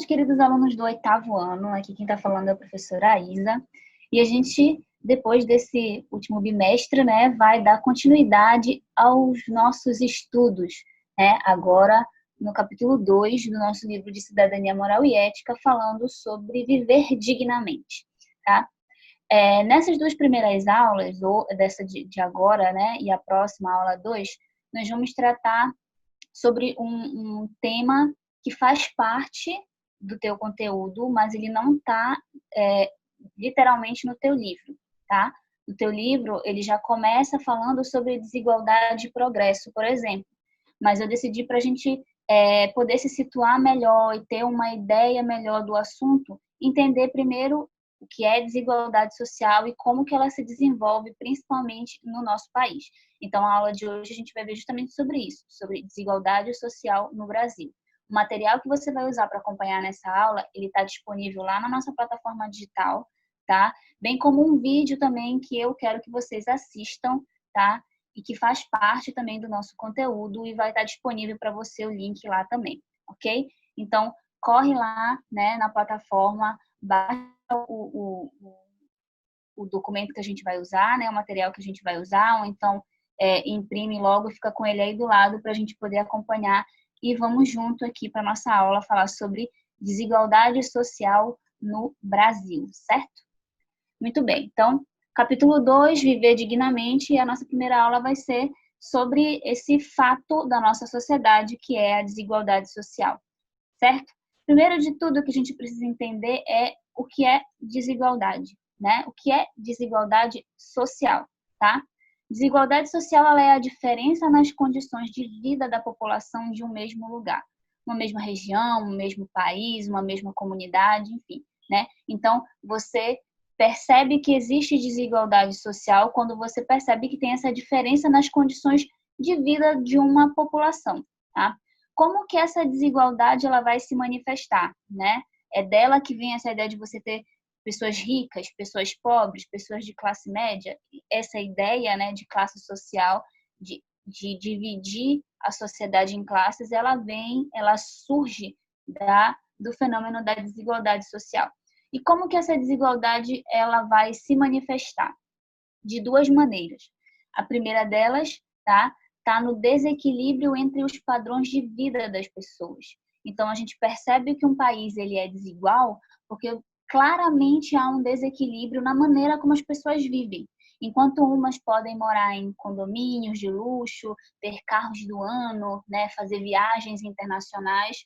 queridos alunos do 8º ano. Aqui quem está falando é a professora Isa. E a gente, depois desse último bimestre, né, vai dar continuidade aos nossos estudos, né? Agora, no capítulo 2 do nosso livro de Cidadania Moral e Ética, falando sobre viver dignamente, tá? Nessas duas primeiras aulas, dessa de agora, né, e a próxima, aula 2, nós vamos tratar sobre um tema que faz parte do teu conteúdo, mas ele não está literalmente no teu livro, tá? No teu livro, ele já começa falando sobre desigualdade e progresso, por exemplo. Mas eu decidi para a gente poder se situar melhor e ter uma ideia melhor do assunto, entender primeiro o que é desigualdade social e como que ela se desenvolve, principalmente no nosso país. Então, a aula de hoje a gente vai ver justamente sobre isso, sobre desigualdade social no Brasil. O material que você vai usar para acompanhar nessa aula, ele está disponível lá na nossa plataforma digital, tá? Bem como um vídeo também que eu quero que vocês assistam, tá? E que faz parte também do nosso conteúdo e vai estar disponível para você o link lá também, ok? Então, corre lá, né, na plataforma, baixa o documento que a gente vai usar, né, o material que a gente vai usar, ou então imprime logo e fica com ele aí do lado para a gente poder acompanhar. E vamos junto aqui para a nossa aula falar sobre desigualdade social no Brasil, certo? Muito bem, então, capítulo 2, Viver Dignamente, e a nossa primeira aula vai ser sobre esse fato da nossa sociedade, que é a desigualdade social, certo? Primeiro de tudo, o que a gente precisa entender é o que é desigualdade, né? O que é desigualdade social, tá? Desigualdade social, ela é a diferença nas condições de vida da população de um mesmo lugar, uma mesma região, um mesmo país, uma mesma comunidade, enfim, né? Então, você percebe que existe desigualdade social quando você percebe que tem essa diferença nas condições de vida de uma população, tá? Como que essa desigualdade ela vai se manifestar, né? É dela que vem essa ideia de você ter pessoas ricas, pessoas pobres, pessoas de classe média, essa ideia, né, de classe social, de dividir a sociedade em classes, ela surge do fenômeno da desigualdade social. E como que essa desigualdade ela vai se manifestar? De duas maneiras. A primeira delas, tá no desequilíbrio entre os padrões de vida das pessoas. Então, a gente percebe que um país ele é desigual porque claramente há um desequilíbrio na maneira como as pessoas vivem. Enquanto umas podem morar em condomínios de luxo, ter carros do ano, né, fazer viagens internacionais,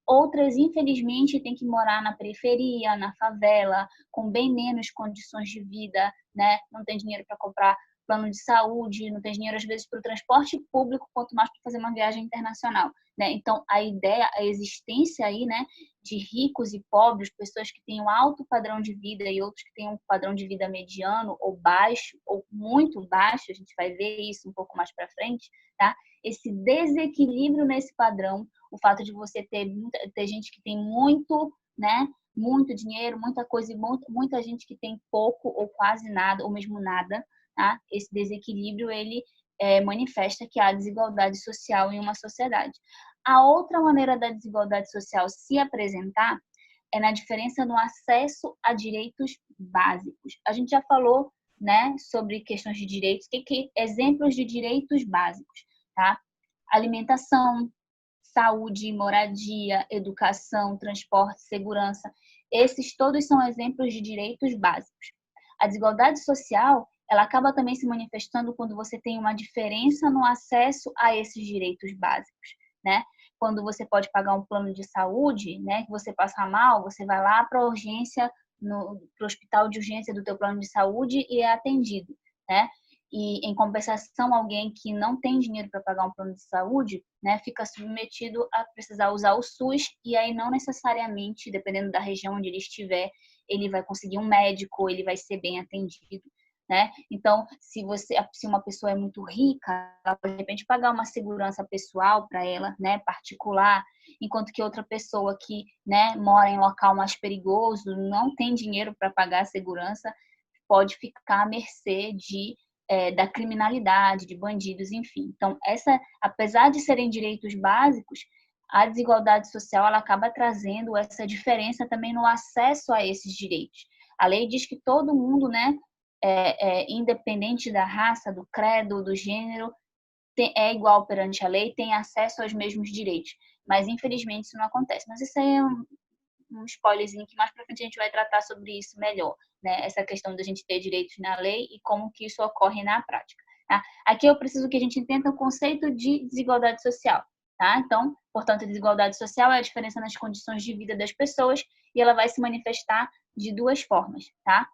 outras, infelizmente, têm que morar na periferia, na favela, com bem menos condições de vida, né? Não tem dinheiro para comprar plano de saúde, não tem dinheiro, às vezes, para o transporte público, quanto mais para fazer uma viagem internacional, né? Então, a ideia, a existência aí, né, de ricos e pobres, pessoas que têm um alto padrão de vida e outros que têm um padrão de vida mediano ou baixo, ou muito baixo, a gente vai ver isso um pouco mais para frente, tá? Esse desequilíbrio nesse padrão, o fato de você ter gente que tem muito, né, muito dinheiro, muita coisa, e muita gente que tem pouco ou quase nada, ou mesmo nada, tá? Esse desequilíbrio, ele manifesta que há desigualdade social em uma sociedade. A outra maneira da desigualdade social se apresentar é na diferença no acesso a direitos básicos. A gente já falou, né, sobre questões de direitos, exemplos de direitos básicos, tá? Alimentação, saúde, moradia, educação, transporte, segurança. Esses todos são exemplos de direitos básicos. A desigualdade social, ela acaba também se manifestando quando você tem uma diferença no acesso a esses direitos básicos, né? Quando você pode pagar um plano de saúde, né, que você passa mal, você vai lá para a urgência, para o hospital de urgência do teu plano de saúde e é atendido, né? E, em compensação, alguém que não tem dinheiro para pagar um plano de saúde, né, fica submetido a precisar usar o SUS, e aí não necessariamente, dependendo da região onde ele estiver, ele vai conseguir um médico, ele vai ser bem atendido, né? Então, se uma pessoa é muito rica, ela pode, de repente, pagar uma segurança pessoal para ela, né, particular, enquanto que outra pessoa que, né, mora em local mais perigoso, não tem dinheiro para pagar a segurança, pode ficar à mercê da criminalidade, de bandidos, enfim. Então, apesar de serem direitos básicos, a desigualdade social ela acaba trazendo essa diferença também no acesso a esses direitos. A lei diz que todo mundo, né, independente da raça, do credo, do gênero, é igual perante a lei, tem acesso aos mesmos direitos. Mas, infelizmente, isso não acontece. Mas isso aí é um spoilerzinho que mais para frente a gente vai tratar sobre isso melhor, né? Essa questão da gente ter direitos na lei e como que isso ocorre na prática. Tá? Aqui eu preciso que a gente entenda o conceito de desigualdade social. Tá? Então, portanto, a desigualdade social é a diferença nas condições de vida das pessoas e ela vai se manifestar de duas formas. Tá?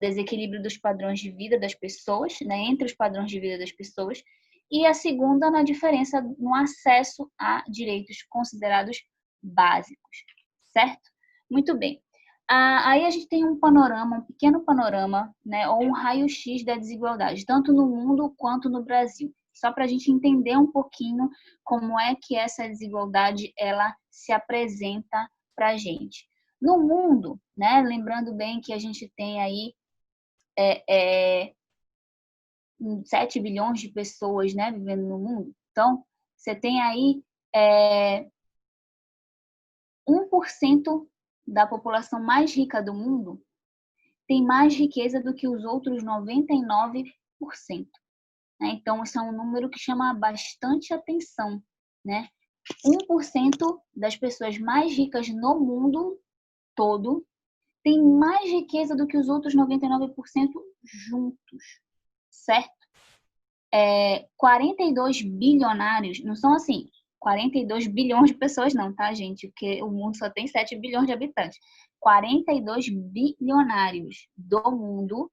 Desequilíbrio dos padrões de vida das pessoas, né, entre os padrões de vida das pessoas, e a segunda na diferença no acesso a direitos considerados básicos, certo? Muito bem. Aí a gente tem um panorama, um pequeno panorama, né, ou um raio-x da desigualdade, tanto no mundo quanto no Brasil, só para a gente entender um pouquinho como é que essa desigualdade ela se apresenta para a gente. No mundo, né, lembrando bem que a gente tem aí 7 bilhões de pessoas, né, vivendo no mundo. Então, você tem aí 1% da população mais rica do mundo tem mais riqueza do que os outros 99%. Né? Então, isso é um número que chama bastante atenção. Né? 1% das pessoas mais ricas no mundo todo tem mais riqueza do que os outros 99% juntos, certo? 42 bilionários, não são assim, 42 bilhões de pessoas não, tá, gente? Porque o mundo só tem 7 bilhões de habitantes. 42 bilionários do mundo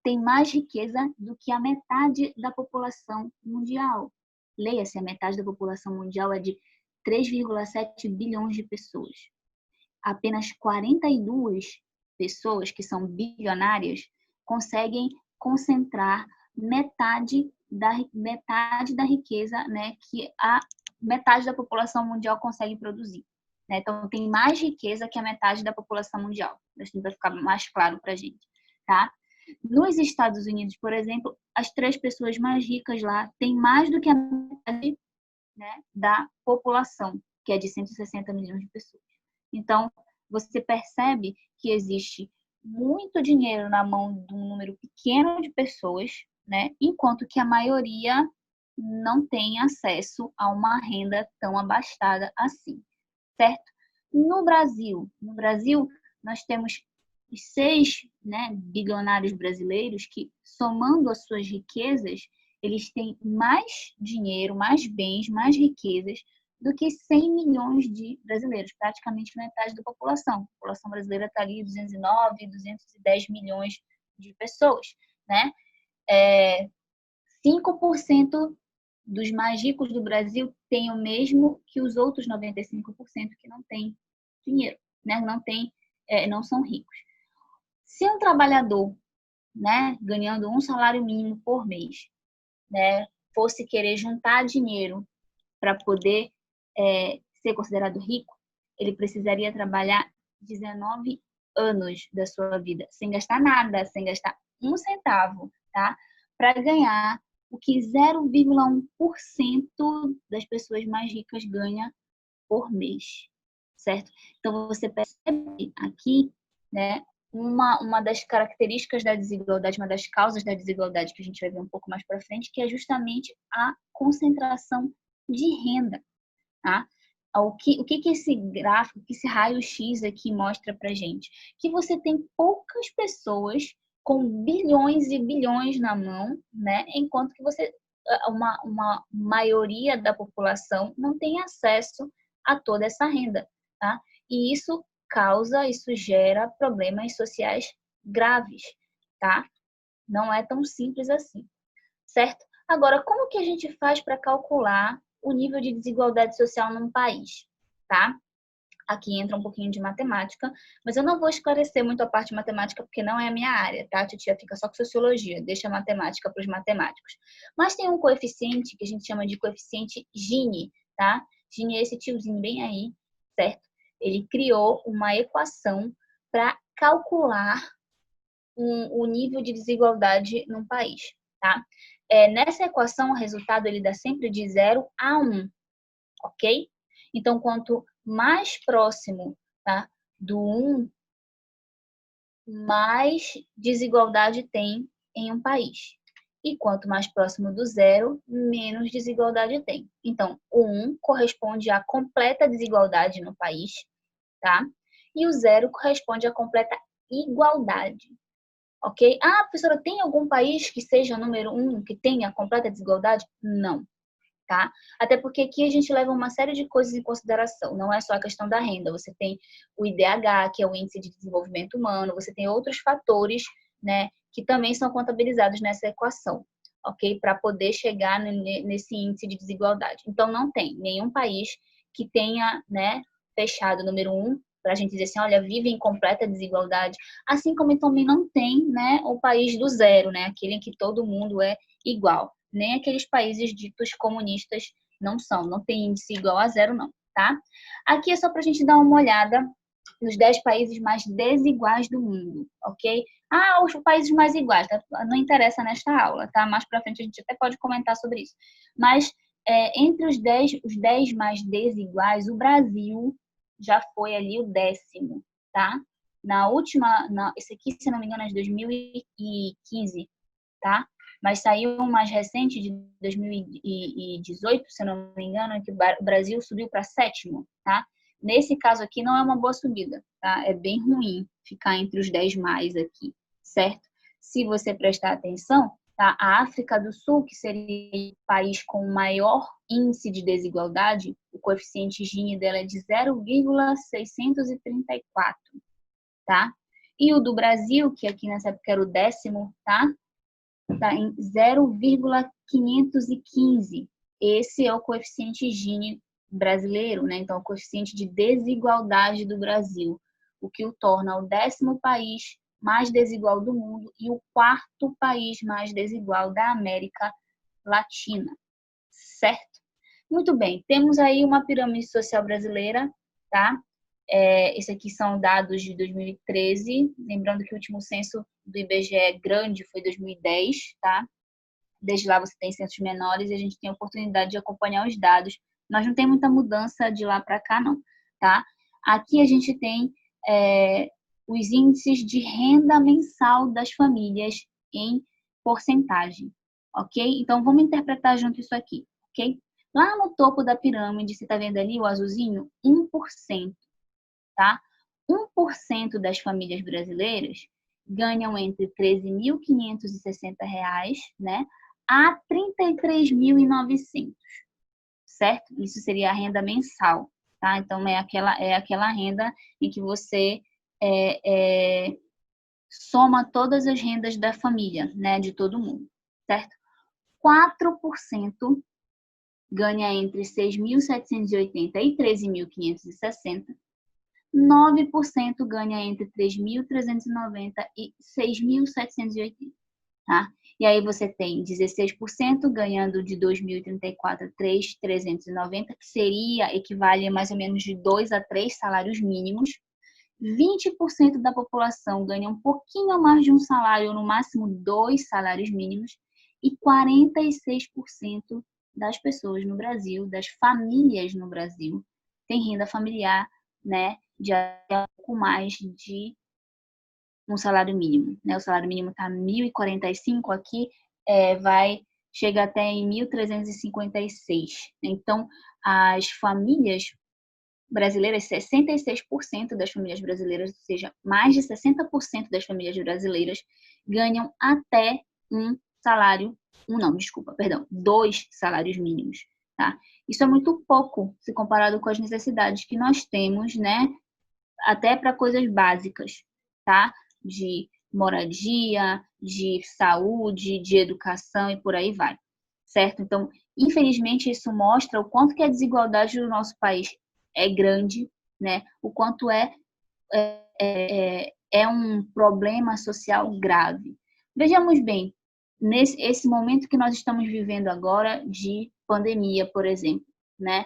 têm mais riqueza do que a metade da população mundial. Leia-se, a metade da população mundial é de 3,7 bilhões de pessoas. Apenas 42 pessoas que são bilionárias conseguem concentrar metade da riqueza, né, que a metade da população mundial consegue produzir. Né? Então, tem mais riqueza que a metade da população mundial. Assim vai ficar mais claro para a gente. Tá? Nos Estados Unidos, por exemplo, as 3 pessoas mais ricas lá têm mais do que a metade, né, da população, que é de 160 milhões de pessoas. Então, você percebe que existe muito dinheiro na mão de um número pequeno de pessoas, né? Enquanto que a maioria não tem acesso a uma renda tão abastada assim, certo? No Brasil, nós temos os 6, né, bilionários brasileiros que, somando as suas riquezas, eles têm mais dinheiro, mais bens, mais riquezas do que 100 milhões de brasileiros, praticamente metade da população. A população brasileira está ali 209, 210 milhões de pessoas, né? 5% dos mais ricos do Brasil têm o mesmo que os outros 95% que não têm dinheiro, né? Não são ricos. Se um trabalhador, né, ganhando um salário mínimo por mês, né, fosse querer juntar dinheiro para poder ser considerado rico, ele precisaria trabalhar 19 anos da sua vida, sem gastar nada, sem gastar um centavo, tá? Para ganhar o que 0,1% das pessoas mais ricas ganha por mês, certo? Então, você percebe aqui, né, uma das características da desigualdade, uma das causas da desigualdade que a gente vai ver um pouco mais para frente, que é justamente a concentração de renda, tá? O que esse gráfico, que esse raio-x aqui mostra para gente? Que você tem poucas pessoas com bilhões e bilhões na mão, né? Enquanto que uma maioria da população não tem acesso a toda essa renda, tá? E isso gera problemas sociais graves, tá? Não é tão simples assim, certo? Agora, como que a gente faz para calcular o nível de desigualdade social num país, tá? Aqui entra um pouquinho de matemática, mas eu não vou esclarecer muito a parte matemática porque não é a minha área, tá? A titia fica só com sociologia, deixa a matemática para os matemáticos. Mas tem um coeficiente que a gente chama de coeficiente Gini, tá? Gini é esse tiozinho bem aí, certo? Ele criou uma equação para calcular o nível de desigualdade num país, tá? Nessa equação, o resultado ele dá sempre de 0 a 1. ok? Então, quanto mais próximo, tá, do 1, mais desigualdade tem em um país. E quanto mais próximo do 0, menos desigualdade tem. Então, o 1 corresponde à completa desigualdade no país, tá? E o 0 corresponde à completa igualdade, ok? Ah, professora, tem algum país que seja o número 1, que tenha completa desigualdade? Não, tá? Até porque aqui a gente leva uma série de coisas em consideração. Não é só a questão da renda. Você tem o IDH, que é o Índice de Desenvolvimento Humano. Você tem outros fatores, né, que também são contabilizados nessa equação, ok? Para poder chegar nesse índice de desigualdade. Então, não tem nenhum país que tenha, né, fechado o número 1, para a gente dizer assim, olha, vive em completa desigualdade. Assim como também não tem, né, o país do 0, né, aquele em que todo mundo é igual. Nem aqueles países ditos comunistas não tem índice igual a 0, não, tá? Aqui é só para a gente dar uma olhada nos 10 países mais desiguais do mundo, ok? Ah, os países mais iguais, tá? Não interessa nesta aula, tá? Mais para frente a gente até pode comentar sobre isso. Mas entre os 10 mais desiguais, o Brasil já foi ali o 10º, tá? Esse aqui, se não me engano, é de 2015, tá? Mas saiu um mais recente, de 2018, se não me engano, que o Brasil subiu para 7º, tá? Nesse caso aqui, não é uma boa subida, tá? É bem ruim ficar entre os 10 mais aqui, certo? Se você prestar atenção, tá? A África do Sul, que seria o país com maior índice de desigualdade, o coeficiente Gini dela é de 0,634, tá? E o do Brasil, que aqui nessa época era o 10º, tá? Tá em 0,515. Esse é o coeficiente Gini brasileiro, né? Então, o coeficiente de desigualdade do Brasil, o que o torna o 10º país mais desigual do mundo e o 4º país mais desigual da América Latina, certo? Muito bem, temos aí uma pirâmide social brasileira, tá? Esse aqui são dados de 2013, lembrando que o último censo do IBGE grande foi 2010, tá? Desde lá você tem censos menores e a gente tem a oportunidade de acompanhar os dados, mas não tem muita mudança de lá para cá, não, tá? Aqui a gente tem os índices de renda mensal das famílias em porcentagem, ok? Então, vamos interpretar junto isso aqui, ok? Lá no topo da pirâmide, você está vendo ali o azulzinho? 1%, tá? 1% das famílias brasileiras ganham entre R$ 13.560, né, a R$ 33.900, certo? Isso seria a renda mensal, tá? Então, é aquela renda em que você soma todas as rendas da família, né, de todo mundo, certo? 4% ganha entre 6.780 e 13.560, 9% ganha entre 3.390 e 6.780, tá? E aí você tem 16% ganhando de 2.034 a 3.390, que equivale a mais ou menos de 2 a 3 salários mínimos. 20% da população ganha um pouquinho a mais de um salário, ou no máximo 2 salários mínimos, e 46% das pessoas no Brasil, das famílias no Brasil, tem renda familiar, né, de até um pouco mais de um salário mínimo, né? O salário mínimo está 1.045, aqui chega até em 1.356. Então, as famílias brasileiras, 66% das famílias brasileiras, ou seja, mais de 60% das famílias brasileiras ganham até dois salários mínimos, tá? Isso é muito pouco se comparado com as necessidades que nós temos, né? Até para coisas básicas, tá? De moradia, de saúde, de educação e por aí vai, certo? Então, infelizmente, isso mostra o quanto que a desigualdade do nosso país é grande, né? O quanto é um problema social grave. Vejamos bem, esse momento que nós estamos vivendo agora de pandemia, por exemplo, né?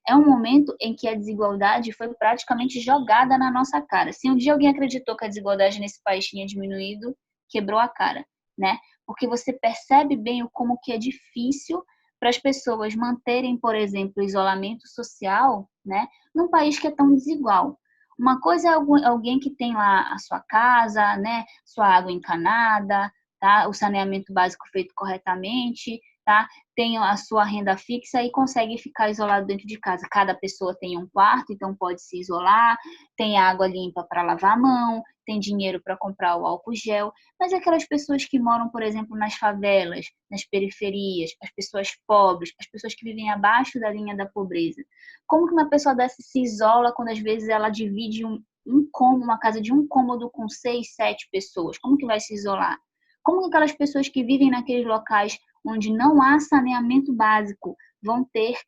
É um momento em que a desigualdade foi praticamente jogada na nossa cara. Se um dia alguém acreditou que a desigualdade nesse país tinha diminuído, quebrou a cara, né? Porque você percebe bem como que é difícil para as pessoas manterem, por exemplo, o isolamento social, né, num país que é tão desigual. Uma coisa é alguém que tem lá a sua casa, né, sua água encanada, tá, o saneamento básico feito corretamente, tá, tem a sua renda fixa e consegue ficar isolado dentro de casa. Cada pessoa tem um quarto, então pode se isolar, tem água limpa para lavar a mão, tem dinheiro para comprar o álcool gel, mas aquelas pessoas que moram, por exemplo, nas favelas, nas periferias, as pessoas pobres, as pessoas que vivem abaixo da linha da pobreza. Como que uma pessoa dessa se isola quando às vezes ela divide uma casa de um cômodo com 6, 7 pessoas? Como que vai se isolar? Como que aquelas pessoas que vivem naqueles locais onde não há saneamento básico vão ter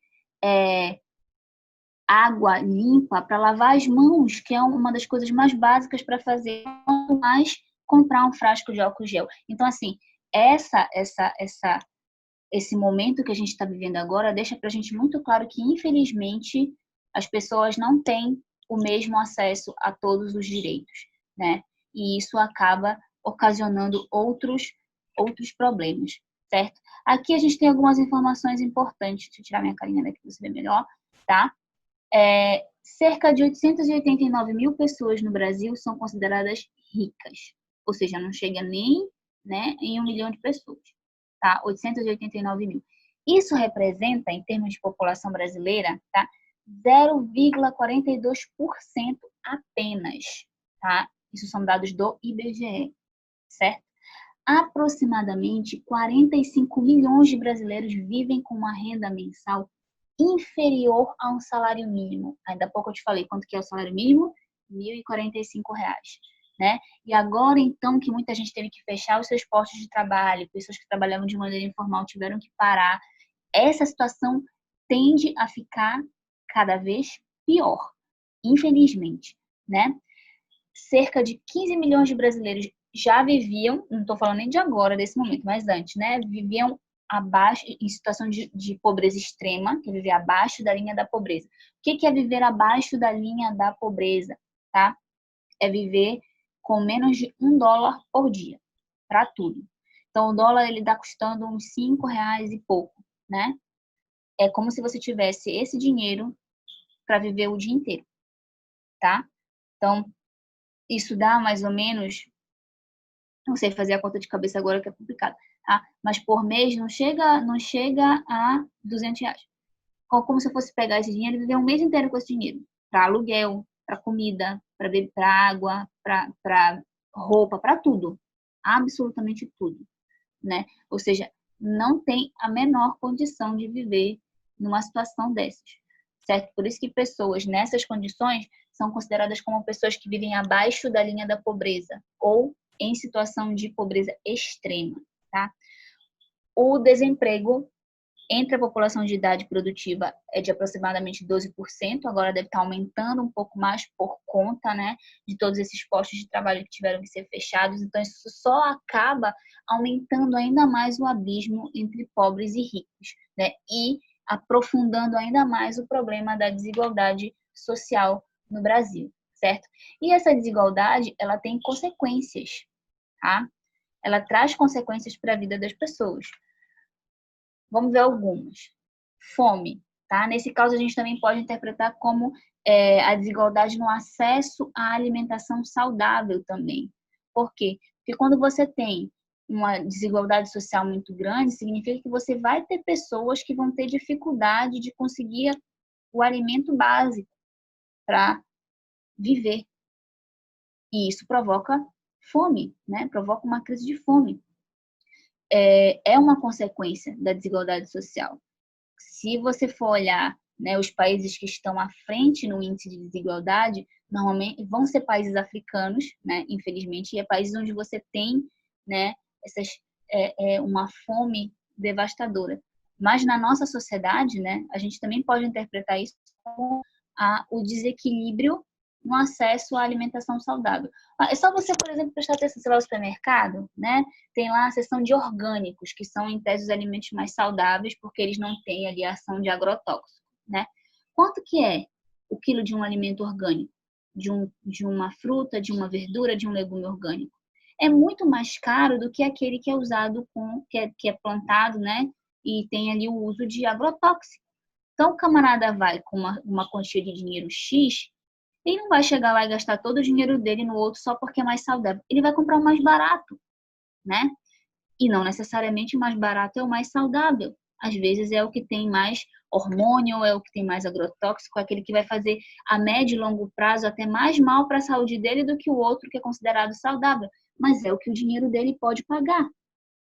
água limpa para lavar as mãos, que é uma das coisas mais básicas para fazer, quanto mais comprar um frasco de álcool gel. Então, assim, esse momento que a gente está vivendo agora deixa para a gente muito claro que, infelizmente, as pessoas não têm o mesmo acesso a todos os direitos, né? E isso acaba ocasionando outros problemas, certo? Aqui a gente tem algumas informações importantes. Deixa eu tirar minha carinha daqui para você ver melhor, tá? Cerca de 889 mil pessoas no Brasil são consideradas ricas, ou seja, não chega nem, né, em 1 milhão de pessoas, tá? 889 mil. Isso representa, em termos de população brasileira, tá, 0,42% apenas, tá? Isso são dados do IBGE, certo? Aproximadamente 45 milhões de brasileiros vivem com uma renda mensal inferior a um salário mínimo. Ainda há pouco eu te falei quanto que é o salário mínimo, R$ 1.045, né? E agora, então, que muita gente teve que fechar os seus postos de trabalho, pessoas que trabalhavam de maneira informal tiveram que parar, essa situação tende a ficar cada vez pior, infelizmente, né? Cerca de 15 milhões de brasileiros já viviam, não estou falando nem de agora, desse momento, mas antes, né? Viviam abaixo, em situação de pobreza extrema, que é viver abaixo da linha da pobreza. O que é viver abaixo da linha da pobreza, tá? É viver com menos de $1 por dia, para tudo. Então, o dólar, ele está custando uns R$ 5 e pouco, né? É como se você tivesse esse dinheiro para viver o dia inteiro, tá? Então, isso dá mais ou menos, não sei fazer a conta de cabeça agora que é complicado, tá? Mas por mês não chega a R$ 200. Como se eu fosse pegar esse dinheiro e viver um mês inteiro com esse dinheiro, para aluguel, para comida, para água, para roupa, para tudo, absolutamente tudo, né? Ou seja, não tem a menor condição de viver numa situação dessas, certo? Por isso que pessoas nessas condições são consideradas como pessoas que vivem abaixo da linha da pobreza ou em situação de pobreza extrema, tá? O desemprego entre a população de idade produtiva é de aproximadamente 12%, agora deve estar aumentando um pouco mais por conta, né, de todos esses postos de trabalho que tiveram que ser fechados, então isso só acaba aumentando ainda mais o abismo entre pobres e ricos, né, e aprofundando ainda mais o problema da desigualdade social no Brasil, certo? E essa desigualdade, ela tem consequências, tá? Ela traz consequências para a vida das pessoas. Vamos ver algumas. Fome, tá? Nesse caso, a gente também pode interpretar como a desigualdade no acesso à alimentação saudável também. Por quê? Porque quando você tem uma desigualdade social muito grande, significa que você vai ter pessoas que vão ter dificuldade de conseguir o alimento básico para viver. E isso provoca fome, né? Provoca uma crise de fome. É uma consequência da desigualdade social. Se você for olhar, né, os países que estão à frente no índice de desigualdade, normalmente vão ser países africanos, né, infelizmente, e é países onde você tem, né, uma fome devastadora. Mas na nossa sociedade, né, a gente também pode interpretar isso como o desequilíbrio no acesso à alimentação saudável. É só você, por exemplo, prestar atenção, você vai ao supermercado, né? Tem lá a seção de orgânicos, que são, em tese, os alimentos mais saudáveis, porque eles não têm ali a ação de agrotóxico, né? Quanto que é o quilo de um alimento orgânico? De uma fruta, de uma verdura, de um legume orgânico? É muito mais caro do que aquele que é usado que é plantado, né? e tem ali o uso de agrotóxico. Então, o camarada vai com uma quantia de dinheiro X, ele não vai chegar lá e gastar todo o dinheiro dele no outro só porque é mais saudável. Ele vai comprar o mais barato, né? E não necessariamente o mais barato é o mais saudável. Às vezes é o que tem mais hormônio, é o que tem mais agrotóxico, é aquele que vai fazer a médio e longo prazo até mais mal para a saúde dele do que o outro que é considerado saudável. Mas é o que o dinheiro dele pode pagar.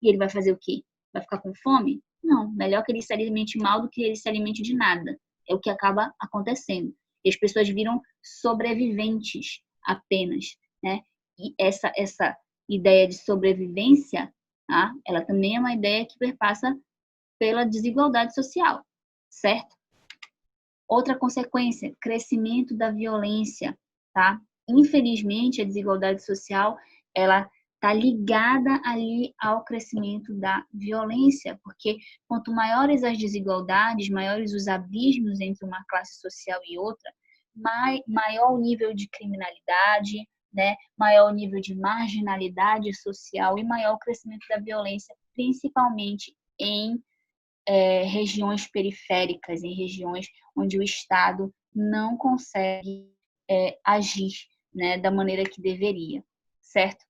E ele vai fazer o quê? Vai ficar com fome? Não, melhor que ele se alimente mal do que ele se alimente de nada. É o que acaba acontecendo. E as pessoas viram sobreviventes apenas, né? E essa ideia de sobrevivência, tá? Ela também é uma ideia que perpassa pela desigualdade social, certo? Outra consequência, crescimento da violência, tá? Infelizmente, a desigualdade social, ela está ligada ali ao crescimento da violência, porque quanto maiores as desigualdades, maiores os abismos entre uma classe social e outra, maior o nível de criminalidade, né? Maior o nível de marginalidade social e maior o crescimento da violência, principalmente em regiões periféricas, em regiões onde o Estado não consegue agir, né, da maneira que deveria, certo?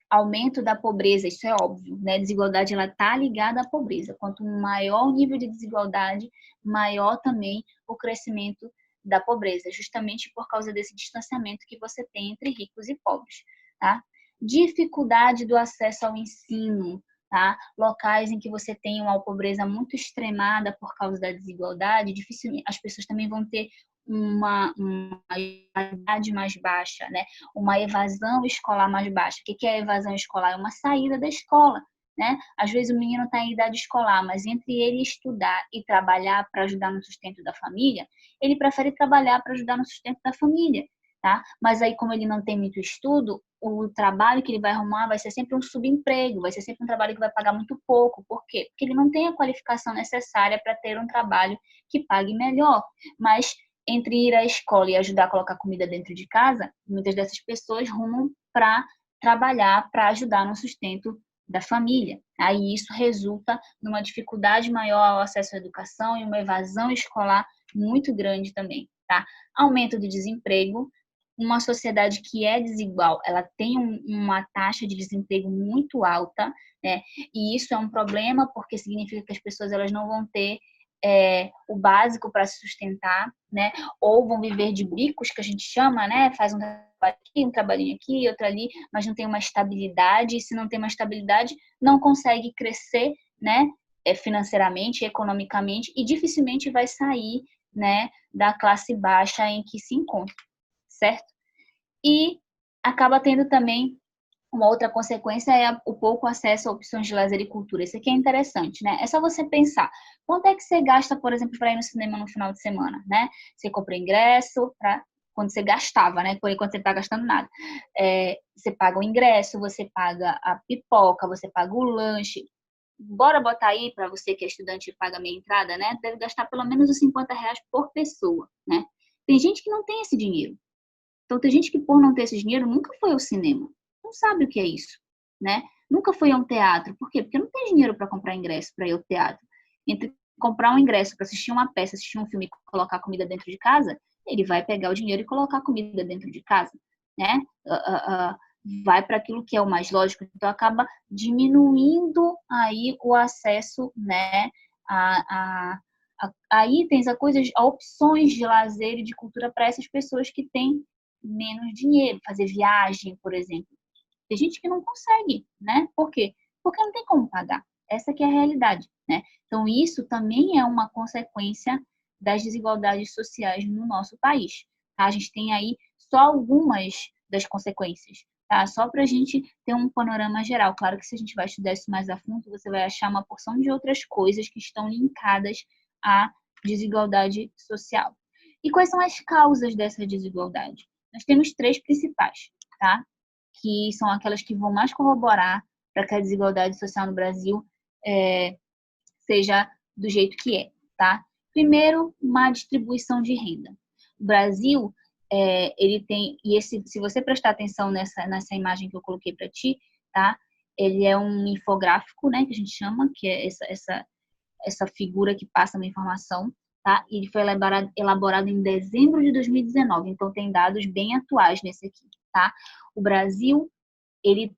Aumento da pobreza, isso é óbvio, né? A desigualdade ela está ligada à pobreza. Quanto maior o nível de desigualdade, maior também o crescimento da pobreza, justamente por causa desse distanciamento que você tem entre ricos e pobres, tá? Dificuldade do acesso ao ensino, tá? Locais em que você tem uma pobreza muito extremada por causa da desigualdade, dificilmente as pessoas também vão ter uma idade mais baixa, né? Uma evasão escolar mais baixa. O que é evasão escolar? É uma saída da escola, né? Às vezes o menino está em idade escolar, mas entre ele estudar e trabalhar para ajudar no sustento da família, ele prefere trabalhar para ajudar no sustento da família, tá? Mas aí, como ele não tem muito estudo, o trabalho que ele vai arrumar vai ser sempre um subemprego, vai ser sempre um trabalho que vai pagar muito pouco. Por quê? Porque ele não tem a qualificação necessária para ter um trabalho que pague melhor. Mas entre ir à escola e ajudar a colocar comida dentro de casa, muitas dessas pessoas rumam para trabalhar, para ajudar no sustento da família. Aí isso resulta numa dificuldade maior ao acesso à educação e uma evasão escolar muito grande também, tá? Aumento do desemprego. Uma sociedade que é desigual, ela tem uma taxa de desemprego muito alta, né? E isso é um problema porque significa que as pessoas elas não vão ter o básico para se sustentar, né? Ou vão viver de bicos, que a gente chama, né? Faz um trabalho aqui, um trabalhinho aqui, outro ali, mas não tem uma estabilidade. E se não tem uma estabilidade, não consegue crescer, né? Financeiramente, economicamente, e dificilmente vai sair, né? Da classe baixa em que se encontra, certo? E acaba tendo também uma outra consequência é o pouco acesso a opções de lazer e cultura. Isso aqui é interessante, né? É só você pensar. Quanto é que você gasta, por exemplo, para ir no cinema no final de semana, né? Você compra ingresso para quando você gastava, né? Por enquanto você não está gastando nada. Você paga o ingresso, você paga a pipoca, você paga o lanche. Bora botar aí para você que é estudante e paga meia entrada, né? Deve gastar pelo menos os R$ 50 por pessoa, né? Tem gente que não tem esse dinheiro. Então, tem gente que, por não ter esse dinheiro, nunca foi ao cinema. Não sabe o que é isso, né? Nunca foi a um teatro. Por quê? Porque não tem dinheiro para comprar ingresso para ir ao teatro. Entre comprar um ingresso para assistir uma peça, assistir um filme e colocar comida dentro de casa, ele vai pegar o dinheiro e colocar comida dentro de casa, né? Vai para aquilo que é o mais lógico. Então, acaba diminuindo aí o acesso, né? A itens, a coisas, a opções de lazer e de cultura para essas pessoas que têm menos dinheiro, fazer viagem, por exemplo. Tem gente que não consegue, né? Por quê? Porque não tem como pagar. Essa que é a realidade, né? Então, isso também é uma consequência das desigualdades sociais no nosso país, tá? A gente tem aí só algumas das consequências, tá? Só para a gente ter um panorama geral. Claro que se a gente vai estudar isso mais a fundo, você vai achar uma porção de outras coisas que estão linkadas à desigualdade social. E quais são as causas dessa desigualdade? Nós temos três principais, tá? Que são aquelas que vão mais corroborar para que a desigualdade social no Brasil seja do jeito que é, tá? Primeiro, má distribuição de renda. O Brasil, ele tem, e se você prestar atenção nessa imagem que eu coloquei para ti, tá? Ele é um infográfico, né, que a gente chama, que é essa figura que passa uma informação, tá? E ele foi elaborado em dezembro de 2019, então tem dados bem atuais nesse aqui, tá? O Brasil, ele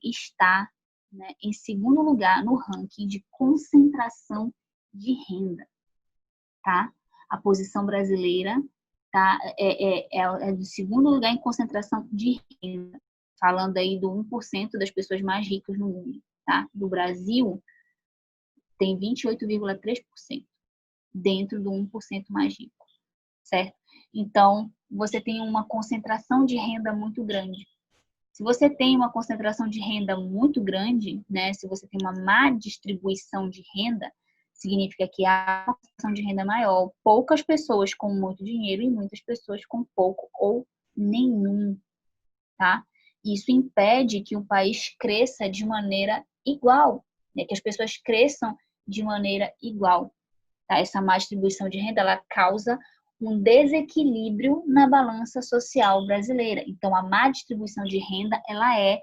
está, né, em segundo lugar no ranking de concentração de renda, tá? A posição brasileira, tá? É do segundo lugar em concentração de renda, falando aí do 1% das pessoas mais ricas no mundo, tá? Do Brasil, tem 28,3% dentro do 1% mais rico, certo? Então, você tem uma concentração de renda muito grande. Se você tem uma concentração de renda muito grande, né, se você tem uma má distribuição de renda, significa que há uma concentração de renda maior. Poucas pessoas com muito dinheiro e muitas pessoas com pouco ou nenhum, tá? Isso impede que o país cresça de maneira igual, né, que as pessoas cresçam de maneira igual. Tá? Essa má distribuição de renda, ela causa um desequilíbrio na balança social brasileira. Então, a má distribuição de renda, ela é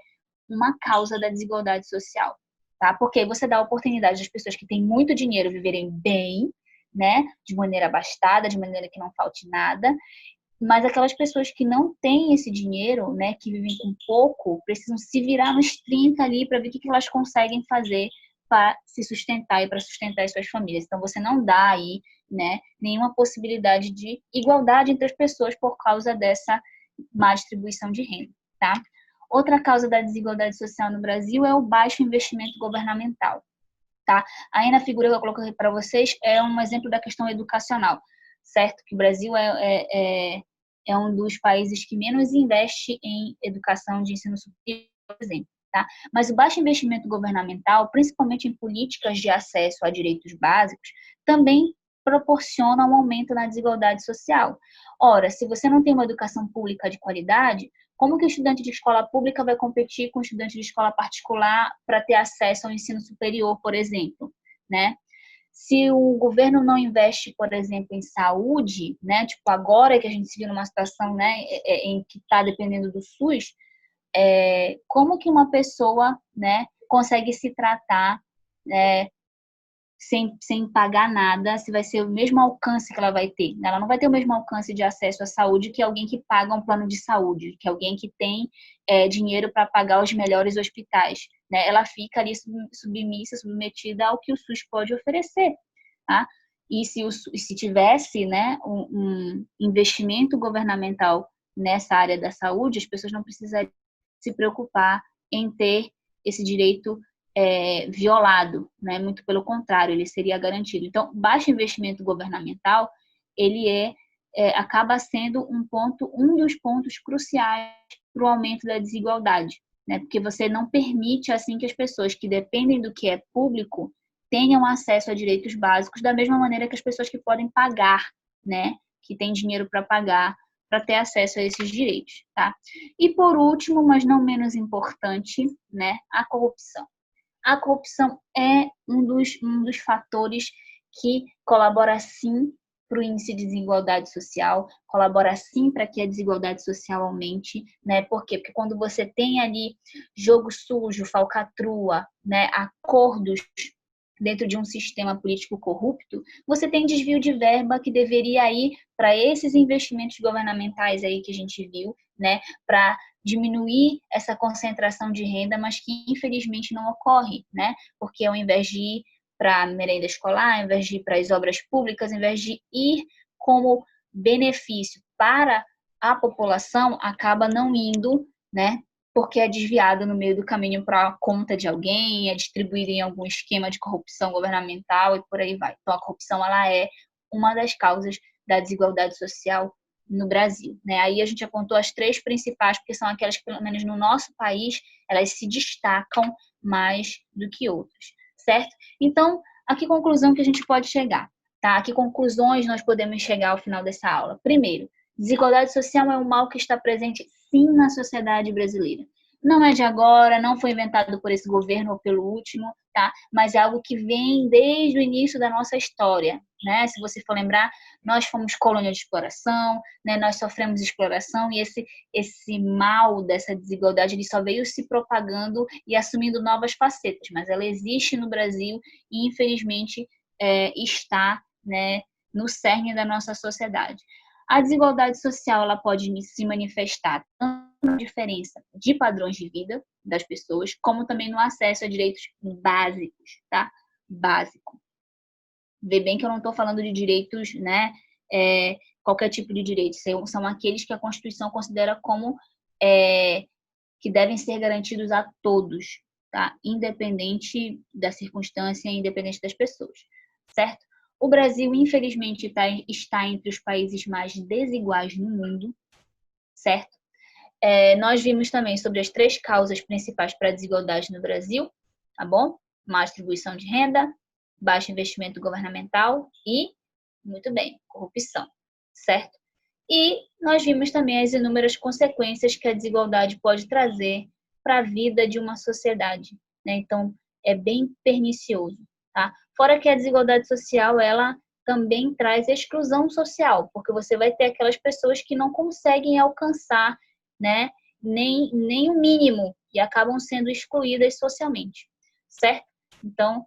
uma causa da desigualdade social, tá? Porque aí você dá a oportunidade das pessoas que têm muito dinheiro viverem bem, né? De maneira abastada, de maneira que não falte nada. Mas aquelas pessoas que não têm esse dinheiro, né? Que vivem com pouco, precisam se virar nos 30 ali para ver o que elas conseguem fazer para se sustentar e para sustentar as suas famílias. Então, você não dá aí, né, nenhuma possibilidade de igualdade entre as pessoas por causa dessa má distribuição de renda, tá? Outra causa da desigualdade social no Brasil é o baixo investimento governamental, tá? Aí na figura que eu coloquei para vocês é um exemplo da questão educacional, certo? Que o Brasil é um dos países que menos investe em educação de ensino superior, por exemplo. Tá? Mas o baixo investimento governamental, principalmente em políticas de acesso a direitos básicos, também proporciona um aumento na desigualdade social. Ora, se você não tem uma educação pública de qualidade, como que o estudante de escola pública vai competir com o estudante de escola particular para ter acesso ao ensino superior, por exemplo, né? Se o governo não investe, por exemplo, em saúde, né? Tipo, agora que a gente se viu numa situação, né, em que está dependendo do SUS, como que uma pessoa, né, consegue se tratar, sem pagar nada, se vai ser o mesmo alcance que ela vai ter. Ela não vai ter o mesmo alcance de acesso à saúde que alguém que paga um plano de saúde, que alguém que tem dinheiro para pagar os melhores hospitais, né? Ela fica ali submissa, submetida ao que o SUS pode oferecer, tá? E se tivesse, né, um investimento governamental nessa área da saúde, as pessoas não precisariam se preocupar em ter esse direito violado, né? Muito pelo contrário, ele seria garantido. Então, baixo investimento governamental, ele acaba sendo um dos pontos cruciais para o aumento da desigualdade, né? Porque você não permite assim que as pessoas que dependem do que é público tenham acesso a direitos básicos da mesma maneira que as pessoas que podem pagar, né? Que têm dinheiro para pagar, para ter acesso a esses direitos, tá? E por último, mas não menos importante, né? A corrupção. A corrupção é um dos fatores que colabora sim para o índice de desigualdade social, colabora sim para que a desigualdade social aumente, né? Por quê? Porque quando você tem ali jogo sujo, falcatrua, né, acordos dentro de um sistema político corrupto, você tem desvio de verba que deveria ir para esses investimentos governamentais aí que a gente viu, né, para diminuir essa concentração de renda, mas que infelizmente não ocorre, né, porque ao invés de ir para a merenda escolar, ao invés de ir para as obras públicas, ao invés de ir como benefício para a população, acaba não indo, né, porque é desviado no meio do caminho para a conta de alguém, é distribuído em algum esquema de corrupção governamental e por aí vai. Então, a corrupção ela é uma das causas da desigualdade social no Brasil, né? Aí a gente apontou as três principais, porque são aquelas que, pelo menos no nosso país, elas se destacam mais do que outras, certo? Então, a que conclusão que a gente pode chegar? Tá? A que conclusões nós podemos chegar ao final dessa aula? Primeiro, desigualdade social é um mal que está presente sim na sociedade brasileira. não é de agora, não foi inventado por esse governo ou pelo último, tá? Mas é algo que vem desde o início da nossa história, né? Se você for lembrar, nós fomos colônia de exploração, né? Nós sofremos exploração e esse mal dessa desigualdade ele só veio se propagando e assumindo novas facetas, mas ela existe no Brasil e infelizmente está, né, no cerne da nossa sociedade. A desigualdade social ela pode se manifestar tanto na diferença de padrões de vida das pessoas, como também no acesso a direitos básicos, tá? Básico. Vê bem que eu não estou falando de direitos, né? Qualquer tipo de direito. São aqueles que a Constituição considera como que devem ser garantidos a todos, tá? Independente da circunstância, independente das pessoas, certo? O Brasil, infelizmente, está entre os países mais desiguais no mundo, certo? Nós vimos também sobre as 3 causas principais para a desigualdade no Brasil, tá bom? Má distribuição de renda, baixo investimento governamental e, muito bem, corrupção, certo? E nós vimos também as inúmeras consequências que a desigualdade pode trazer para a vida de uma sociedade, né? Então, é bem pernicioso, tá? Fora que a desigualdade social, ela também traz exclusão social, porque você vai ter aquelas pessoas que não conseguem alcançar, né, nem o mínimo e acabam sendo excluídas socialmente, certo? Então,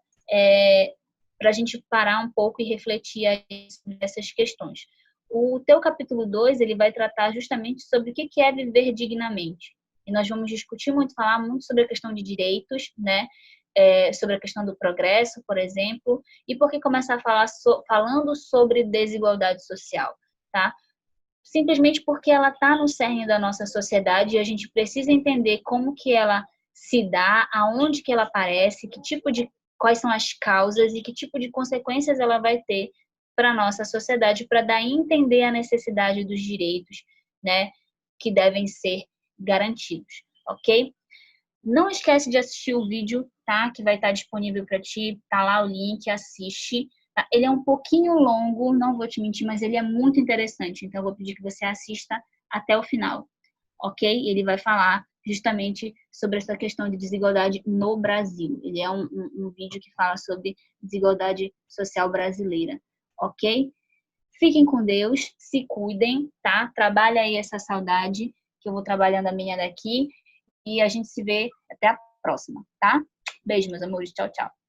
para a gente parar um pouco e refletir aí sobre essas questões. O teu capítulo 2, ele vai tratar justamente sobre o que é viver dignamente. E nós vamos discutir muito, falar muito sobre a questão de direitos, né? Sobre a questão do progresso, por exemplo, e por que começar a falar falando sobre desigualdade social, tá? Simplesmente porque ela está no cerne da nossa sociedade e a gente precisa entender como que ela se dá, aonde que ela aparece, quais são as causas e que tipo de consequências ela vai ter para a nossa sociedade, para dar a entender a necessidade dos direitos, né, que devem ser garantidos, ok? Não esquece de assistir o vídeo, tá? Que vai estar disponível para ti, tá lá o link, assiste. Tá? Ele é um pouquinho longo, não vou te mentir, mas ele é muito interessante. Então, eu vou pedir que você assista até o final, ok? Ele vai falar justamente sobre essa questão de desigualdade no Brasil. Ele é um vídeo que fala sobre desigualdade social brasileira, ok? Fiquem com Deus, se cuidem, tá? Trabalha aí essa saudade, que eu vou trabalhando a minha daqui. E a gente se vê até a próxima, tá? Beijo, meus amores. Tchau, tchau.